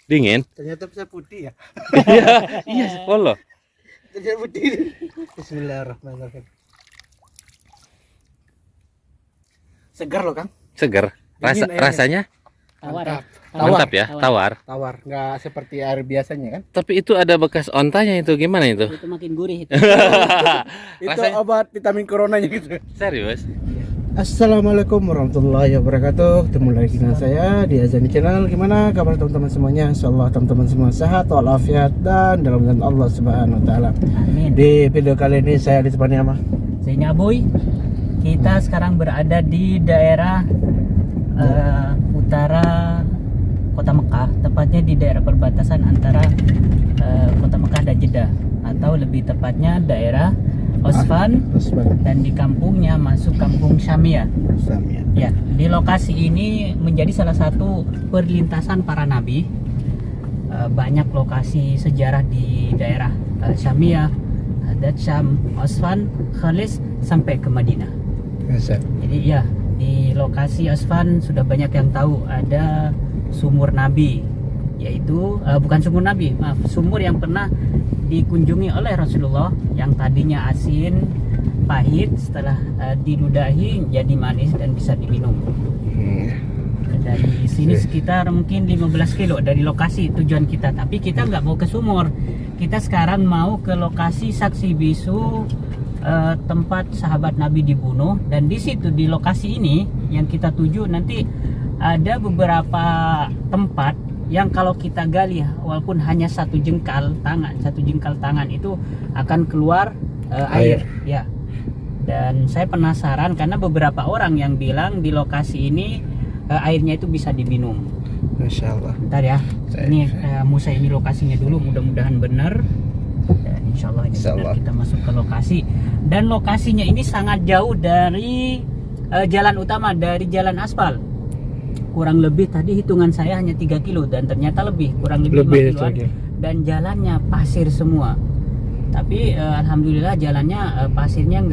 Dingin? Ternyata bisa putih ya. Iya, iya, polo. Ternyata putih. Bismillahirrahmanirrahim. Segar loh, Kang. Seger. Dingin airnya. Rasanya Tawar Mantap. ya. mantap ya, tawar. Tawar, nggak seperti air biasanya kan? Tapi itu ada bekas ontanya itu gimana itu? Itu makin gurih itu. Itu Rasanya obat vitamin coronanya gitu. serius? Assalamualaikum warahmatullahi wabarakatuh. Ketemu lagi dengan saya di Azani Channel. Gimana kabar teman-teman semuanya? Insyaallah teman-teman semua sehat walafiat dan dalam naungan Allah Subhanahu wa taala. Amin. Di video kali ini saya ditemani sama Saya Boy. Kita sekarang berada di daerah utara Kota Mekah, tepatnya di daerah perbatasan antara Kota Mekah dan Jeddah, atau lebih tepatnya daerah Osfan, dan di kampungnya masuk kampung Syamia. Ya, di lokasi ini menjadi salah satu perlintasan para nabi. Banyak lokasi sejarah di daerah Syamia, Hadad Syam, Osfan, Khalis sampai ke Madinah. Jadi ya, di lokasi Osfan sudah banyak yang tahu ada sumur Nabi, yaitu bukan sumur Nabi, maaf, sumur yang pernah dikunjungi oleh Rasulullah, yang tadinya asin, pahit, setelah diludahi jadi manis dan bisa diminum. Dari sini sekitar mungkin 15 kilo dari lokasi tujuan kita, tapi kita nggak mau ke sumur. Kita sekarang mau ke lokasi saksi bisu, tempat sahabat Nabi dibunuh, dan di situ di lokasi ini yang kita tuju nanti ada beberapa tempat yang kalau kita gali walaupun hanya satu jengkal tangan itu akan keluar air ya. Dan saya penasaran karena beberapa orang yang bilang di lokasi ini airnya itu bisa diminum. Masya Allah. Bentar ya, ini Musa ini lokasinya dulu, mudah-mudahan benar. Dan insya Allah ini benar, kita masuk ke lokasi. Dan lokasinya ini sangat jauh dari jalan utama, dari jalan aspal. Kurang lebih tadi hitungan saya hanya 3 kilo, dan ternyata kurang lebih 5 kiloan. Dan jalannya pasir semua. Tapi alhamdulillah jalannya pasirnya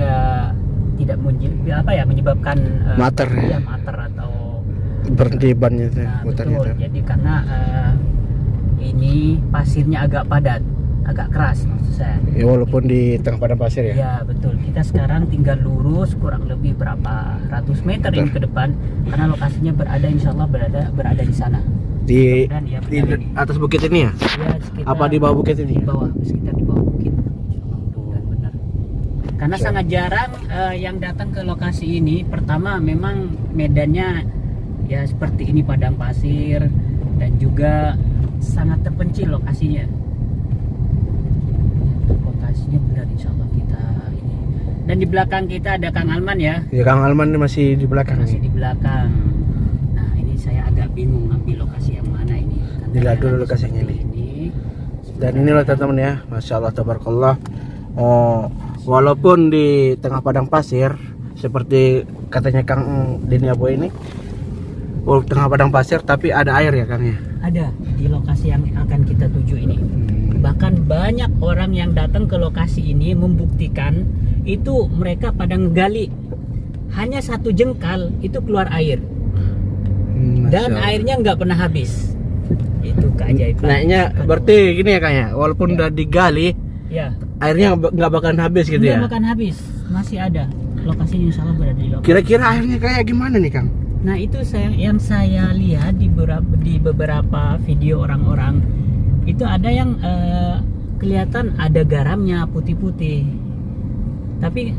tidak menyebabkan Mater. Ya, mater atau Berhenti bannya tuh, betul. Jadi karena ini pasirnya agak padat, agak keras maksud saya. Ya walaupun di tengah padang pasir ya. Ya betul. Kita sekarang tinggal lurus kurang lebih berapa ratus meter ini ke depan, karena lokasinya insya Allah berada di sana. Di Ya, di atas bukit ini ya? Ya, sekitar, Apa di bawah bukit ini? Di bawah, sekitar di bawah bukit. Insyaallah benar. Karena sangat jarang yang datang ke lokasi ini. Pertama memang medannya ya seperti ini, padang pasir, dan juga sangat terpencil lokasinya. Lokasinya benar insya Allah kita ini. Dan di belakang kita ada Kang Alman ya. Ya Kang Alman masih di belakang. Masih di belakang. Nah ini saya agak bingung ngambil lokasi yang mana ini. Dilihat dulu lokasinya ini. Dan inilah teman-teman ya, Masya Allah tabarakallah. Walaupun di tengah padang pasir seperti katanya Kang Dini Abo ini, tengah padang pasir tapi ada air ya Kang ya? Ada di lokasi yang akan kita tuju ini. Bahkan banyak orang yang datang ke lokasi ini membuktikan itu mereka pada ngegali hanya satu jengkal itu keluar air. Dan airnya nggak pernah habis. Itu keajaiban. Naiknya berarti gini ya Kang ya, walaupun udah digali ya, airnya nggak bakalan habis gitu ya? Nggak bakalan habis, masih ada. Lokasinya insya Allah berada di lokasi. Kira-kira airnya kayak gimana nih Kang? Nah itu yang saya lihat di beberapa video orang-orang itu ada yang kelihatan ada garamnya putih-putih. Tapi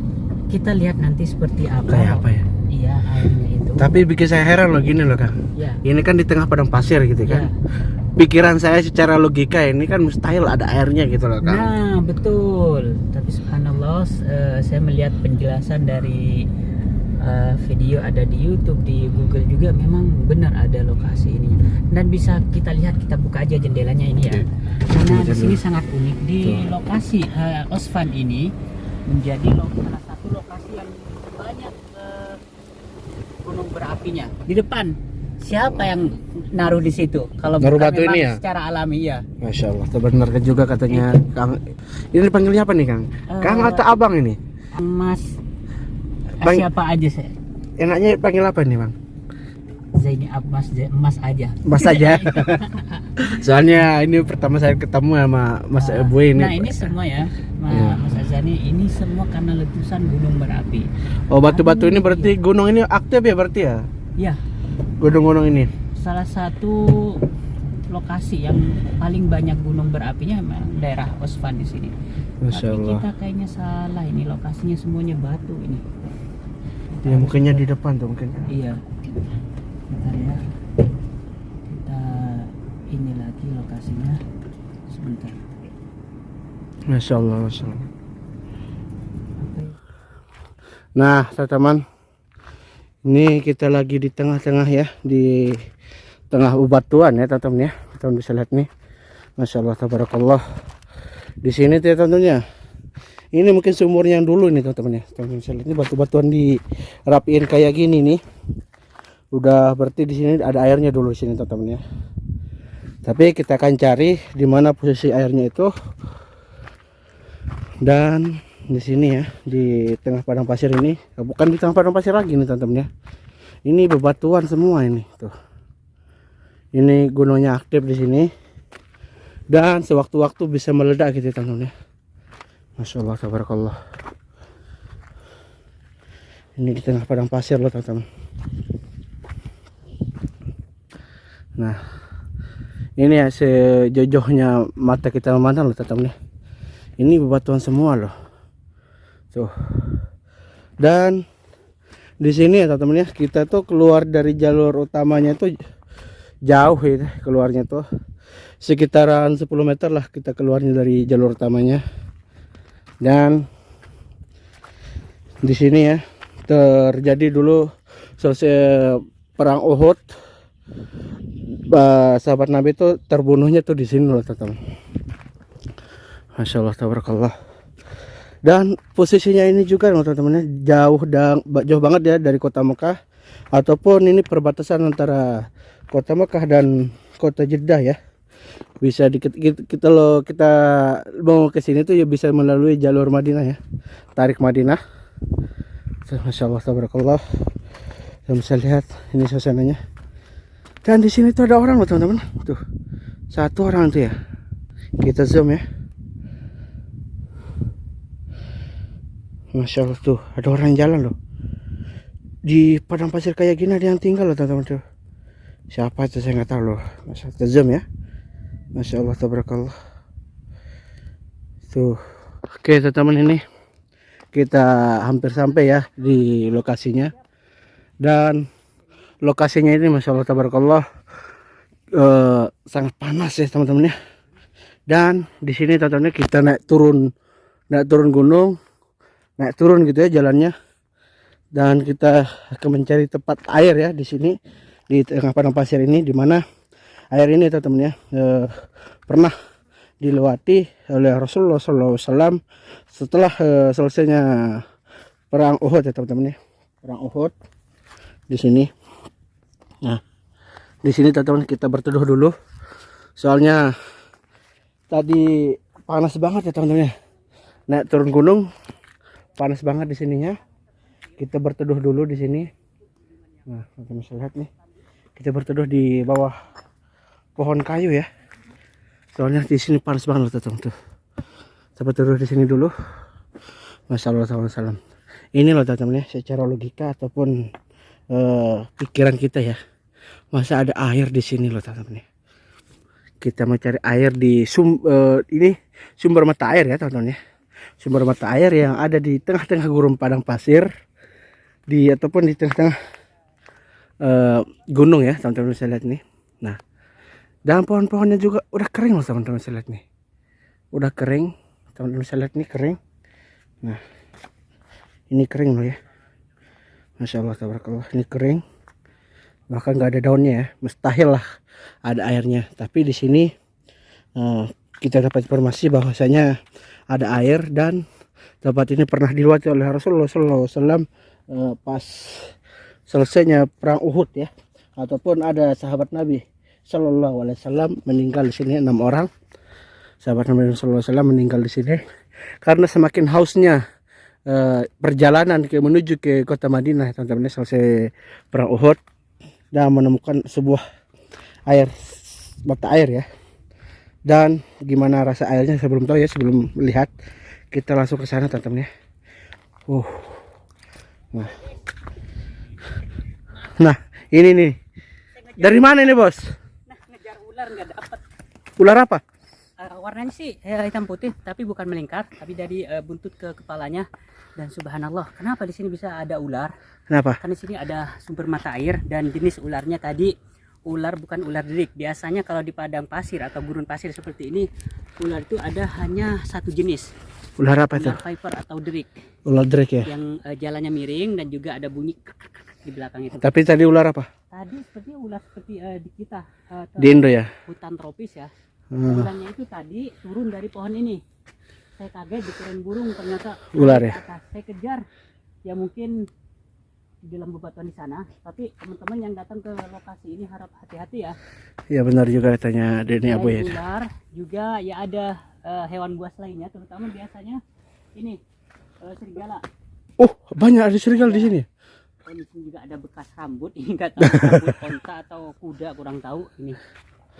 kita lihat nanti seperti apa. Kayak apa ya? Iya, airnya itu. Tapi bikin saya heran loh gini loh Kang. Ya. Ini kan di tengah padang pasir gitu kan. Pikiran saya secara logika ini kan mustahil ada airnya gitu loh Kang. Nah betul. Tapi subhanallah saya melihat penjelasan dari video ada di YouTube, di Google juga, memang benar ada lokasi ini. Dan bisa kita lihat, kita buka aja jendelanya ini ya. Karena di sini sangat unik. Di lokasi Osfan ini menjadi salah satu lokasi yang banyak gunung berapinya. Di depan siapa yang naruh di situ? Kalau naruh bukan batu ini ya? Secara alami ya. Masya Allah, terbenarkan juga katanya Kang. Ini dipanggilnya apa nih Kang? Kang atau Abang ini? Mas. Siapa aja saya? Enaknya panggil apa nih Bang? Zaini Abbas, Mas aja. Mas aja. Soalnya ini pertama saya ketemu sama Mas Ebu ini. Nah ini semua ya, Mas Azani, ini semua karena letusan gunung berapi. Oh, batu-batu ini berarti gunung ini aktif ya berarti ya? Ya, Gunung-gunung ini. salah satu lokasi yang paling banyak gunung berapinya memang daerah Osvan di sini. Masya Tapi Allah. kita kayaknya salah, ini lokasinya semuanya batu ini. Ya mungkinnya di depan tuh mungkin. Iya. Bentar ya. Kita ini lagi lokasinya. Sebentar. Masya Allah, Masya Allah. Nah, teman-teman, ini kita lagi di tengah-tengah ya, di tengah bebatuan ya, teman-teman ya. Teman bisa lihat nih. Masya Allah, tabarakallah. Di sini tuh tentunya. Ini mungkin sumurnya yang dulu nih teman-teman ya. Teman bisa lihat ini batu-batuan dirapiin kayak gini nih. Udah berarti di sini ada airnya dulu di sini teman-teman ya. Tapi kita akan cari di mana posisi airnya itu. Dan di sini ya, di tengah padang pasir ini, bukan di tengah padang pasir lagi nih teman-teman ya. Ini bebatuan semua ini tuh. Ini gunungnya aktif di sini. Dan sewaktu-waktu bisa meledak gitu teman-teman ya. Masya Allah, tabarakallah. Ini di tengah padang pasir loh teman-teman. Nah, ini ya sejauhnya mata kita memandang loh teman-teman ya. Ini bebatuan semua loh. Tuh. Dan di sini ya teman-teman ya, kita tuh keluar dari jalur utamanya tuh jauh ya, keluarnya tuh sekitaran 10 meter lah kita keluarnya dari jalur utamanya. Dan di sini ya terjadi dulu selesai perang Uhud, sahabat Nabi itu terbunuhnya tuh di sini loh teman-teman. Masya Allah, tabarakallah. Dan posisinya ini juga loh teman-teman jauh banget ya dari kota Mekah, ataupun ini perbatasan antara kota Mekah dan kota Jeddah ya. Bisa kita mau ke sini tuh ya bisa melalui jalur Madinah ya, tarik Madinah. Masya Allah, tabarakallah. Kita bisa lihat ini suasananya. Dan di sini tuh ada orang loh teman-teman. Tuh satu orang tuh ya. Kita zoom ya. Masya Allah, tuh ada orang jalan loh. Di padang pasir kayak gini ada yang tinggal loh teman-teman tuh. Siapa itu saya nggak tahu loh. Masya Allah, zoom ya. Masya Allah, tabarakallah. Tuh. Oke teman-teman, ini kita hampir sampai ya di lokasinya. Dan lokasinya ini Masya Allah, tabarakallah, sangat panas ya teman-teman ya. Dan di sini teman-teman kita naik turun gunung, naik turun gitu ya jalannya. Dan kita akan mencari tempat air ya di sini, di tengah padang pasir ini, di mana air ini teman-teman ya pernah dilewati oleh Rasulullah SAW setelah selesainya perang Uhud ya teman-teman ya. Perang Uhud di sini. Nah, di sini teman-teman kita berteduh dulu. Soalnya tadi panas banget ya teman-teman ya. Naik turun gunung panas banget di sininya. Kita berteduh dulu di sini. Nah, teman-teman bisa lihat nih. Kita berteduh di bawah pohon kayu ya. Soalnya di sini panas banget loh teman-teman tuh. Kita berteduh di sini dulu. Masya Allah, salam. Ini loh teman-teman ya, secara logika ataupun pikiran kita ya. Masa ada air di sini loh teman-teman ya. Kita mau cari air di ini sumber mata air ya teman-teman ya. Sumber mata air yang ada di tengah-tengah gurun padang pasir, ataupun di tengah-tengah gunung ya teman-teman bisa lihat nih. Nah, dan pohon-pohonnya juga udah kering loh teman-teman bisa lihat nih. Udah kering, teman-teman bisa lihat nih kering. Nah, ini kering loh ya. Masya Allah, tabarakallah, ini kering. Bahkan nggak ada daunnya ya, mustahil lah ada airnya. Tapi di sini kita dapat informasi bahwasanya ada air, dan tempat ini pernah dilewati oleh Rasulullah SAW pas selesainya perang Uhud ya, ataupun ada sahabat Nabi Shallallahu Alaihi Wasallam meninggal di sini 6 orang. Sahabat Nabi Shallallahu Alaihi Wasallam meninggal di sini karena semakin hausnya perjalanan menuju ke kota Madinah teman-teman, selesai perang Uhud, dan menemukan sebuah air mata air ya. Dan gimana rasa airnya saya belum tahu ya, sebelum lihat kita langsung ke sana teman-teman ya. Nah, ini nih. Dari mana ini, Bos? Nah, ngejar ular nggak dapat. Ular apa? Warnanya sih hitam putih, tapi bukan melingkar, tapi dari buntut ke kepalanya. Dan subhanallah, kenapa di sini bisa ada ular? Kenapa? Karena di sini ada sumber mata air dan jenis ularnya tadi ular bukan ular derik. Biasanya kalau di padang pasir atau gurun pasir seperti ini, ular itu ada hanya satu jenis. Ular apa itu? Ular viper atau derik Ular drake ya. yang jalannya miring dan juga ada bunyi di belakang itu. Tapi tadi ular apa? Tadi sepertinya ular seperti di kita Di Indo ya. hutan tropis ya. Hmm. Ularnya itu tadi turun dari pohon ini. Saya kaget dikirain burung, ternyata Ular naik ya? ke atas. Saya kejar. Ya mungkin di dalam bebatuan di sana, tapi teman-teman yang datang ke lokasi ini harap hati-hati ya. Ya benar juga katanya Denny Abu Selain ya. ular juga ya ada hewan buas lainnya, terutama biasanya ini serigala. Oh, banyak ada serigala di sini. Oh, di sini juga ada bekas rambut, ini nggak tahu rambut onta atau kuda, kurang tahu ini.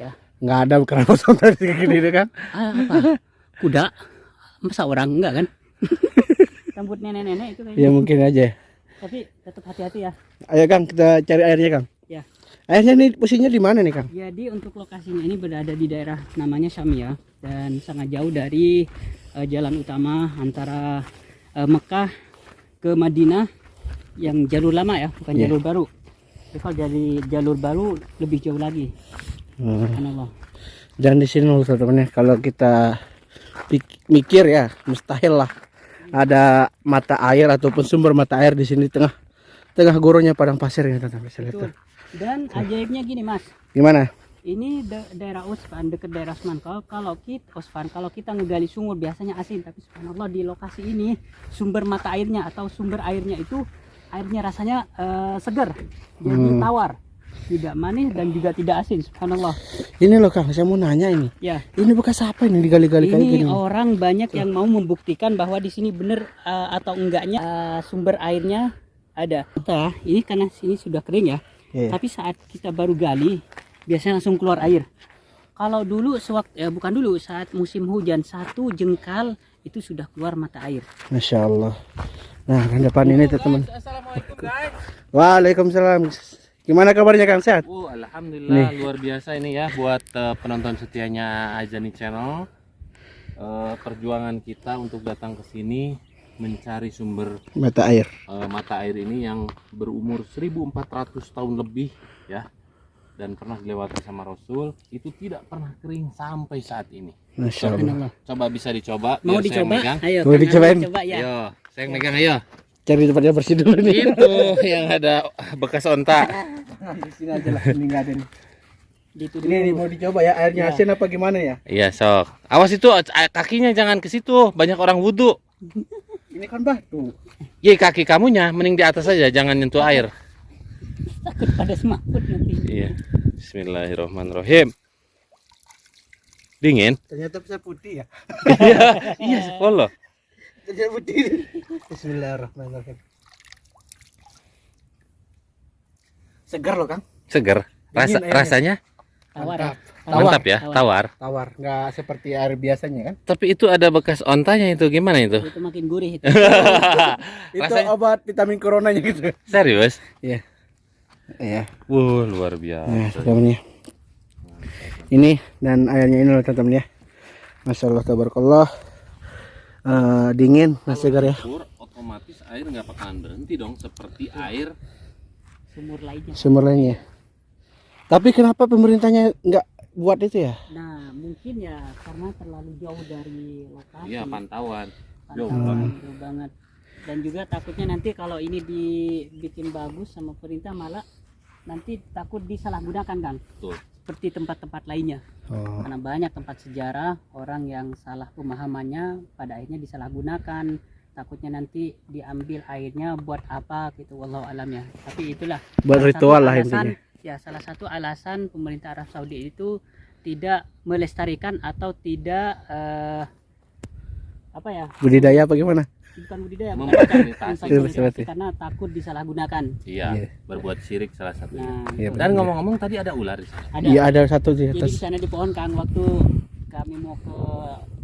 Ya. Nggak ada kenapa sampai kayak gini deh kan? Apa? Kuda? Masa orang enggak kan? Rambut nenek-nenek itu kayaknya. Ya mungkin aja. Tapi tetap hati-hati ya. Ayo Kang, kita cari airnya Kang. Ya. Airnya nih posisinya di mana nih Kang? Jadi untuk lokasinya ini berada di daerah namanya Syamia dan sangat jauh dari jalan utama antara Mekah ke Madinah yang jalur lama ya, bukan jalur baru. Jadi kalau dari jalur baru lebih jauh lagi. Subhanallah. Dan di sini loh teman-teman ya, kalau kita mikir ya mustahil lah ada mata air ataupun sumber mata air di sini tengah gurunnya padang pasir ini teman-teman. Bisa lihat Betul. tuh. Dan ajaibnya gini Mas, Gimana? ini daerah Osvan, dekat daerah Osman. Kalau kita ngegali sumur biasanya asin, tapi subhanallah di lokasi ini sumber mata airnya atau sumber airnya itu airnya rasanya segar, jadi tawar, tidak manis dan juga tidak asin. Subhanallah. Ini loh Kang, saya mau nanya ini. Ya, Ini bekas apa ini digali-gali kayak ini gini? orang banyak yang mau membuktikan bahwa di sini benar atau enggaknya sumber airnya ada. Nah, ini karena sini sudah kering ya. Iya. Tapi saat kita baru gali, biasanya langsung keluar air. Kalau dulu bukan dulu, saat musim hujan 1 jengkal itu sudah keluar mata air. Masya Allah. Nah, kan depan ini teman-teman. Assalamualaikum guys. Waalaikumsalam. Gimana kabarnya Kang, sehat? Alhamdulillah luar biasa ini ya buat penonton setianya Azani Channel. Perjuangan kita untuk datang ke sini mencari sumber Mata air. mata air ini yang berumur 1400 tahun lebih ya, dan pernah dilewati sama Rasul, itu tidak pernah kering sampai saat ini. Masya Allah. Coba bisa dicoba. Mau biar saya dicoba? megang. Ayo. Mau Kang, dicobain? coba ya. Ayo, saya yang megang ayo. Cari tempatnya bersih dulu nih. Itu yang ada bekas onta. Di sini aja lah, ini nggak ada nih. Gitu Ini dulu. mau dicoba ya, airnya Ya. asin apa gimana ya? Iya sok. Awas itu kakinya jangan ke situ, banyak orang wudhu. Ini kan batu. Ye, kaki kamunya mending di atas saja, jangan nyentuh air. Takut pada semaput nanti. Iya. Bismillahirrahmanirrahim. Dingin? Ternyata bisa putih ya. Iya, sepuluh. Ternyata putih. Bismillahirrahmanirrahim. Segar loh Kang. Seger. Dingin airnya. Rasanya Tawar. Mantap. mantap ya, tawar. Tawar, nggak seperti air biasanya kan? Tapi itu ada bekas ontanya itu, gimana itu? Itu makin gurih itu. Itu Rasanya obat vitamin coronanya gitu. serius? Iya. Iya. Wuh, luar Nah, biasa. teman-teman ya. Ini dan airnya ini loh teman-teman ya. Masya Allah tabarakallah. Dingin, nah segar ya. Otomatis air nggak bakalan berhenti dong, seperti air. Sumur lainnya. Sumber lainnya. Tapi kenapa pemerintahnya nggak buat itu ya? Nah, mungkin ya karena terlalu jauh dari lokasi. Iya, pantauan. Jauh Pantauan, jauh banget. Dan juga takutnya nanti kalau ini dibikin bagus sama pemerintah malah nanti takut disalahgunakan Kang. Betul. Seperti tempat-tempat lainnya. Oh. Karena banyak tempat sejarah orang yang salah pemahamannya pada akhirnya disalahgunakan. Takutnya nanti diambil airnya buat apa gitu, wallahu alam ya. Tapi itulah Buat salah ritual satu lah alasan, intinya. ya salah satu alasan pemerintah Arab Saudi itu tidak melestarikan atau tidak apa ya, Budidaya apa gimana? bukan budidaya, Memfasilitasi. memfasilitasi karena takut disalahgunakan. Iya, Iya. berbuat syirik salah satunya. Nah, Iya, Dan ngomong-ngomong tadi ada ular di sana. ada. Iya ada satu di Jadi atas. di sana di pohon Kang, waktu kami mau ke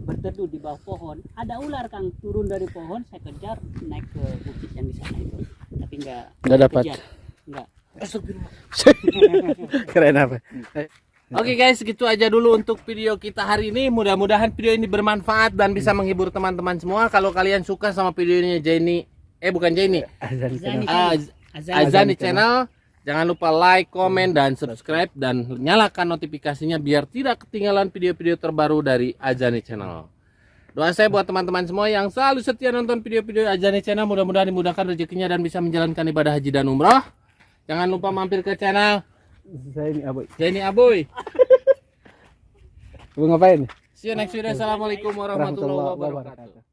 berteduh di bawah pohon, ada ular Kang turun dari pohon, saya kejar naik ke bukit yang di sana itu, tapi Nggak dapat. kejar. Nggak. Keren apa? Oke guys, gitu aja dulu untuk video kita hari ini. Mudah-mudahan video ini bermanfaat dan bisa menghibur teman-teman semua. Kalau kalian suka sama videonya Jenny, bukan Jenny, Azan Azani. Azani Channel, jangan lupa like, komen, dan subscribe dan nyalakan notifikasinya biar tidak ketinggalan video-video terbaru dari Azani Channel. Doa saya buat teman-teman semua yang selalu setia nonton video-video Azani Channel, mudah-mudahan dimudahkan rezekinya dan bisa menjalankan ibadah haji dan umrah. Jangan lupa mampir ke channel Saya ini aboy. Jenny Aboy. Lu ngapain? See you next video. Assalamualaikum warahmatullahi wabarakatuh.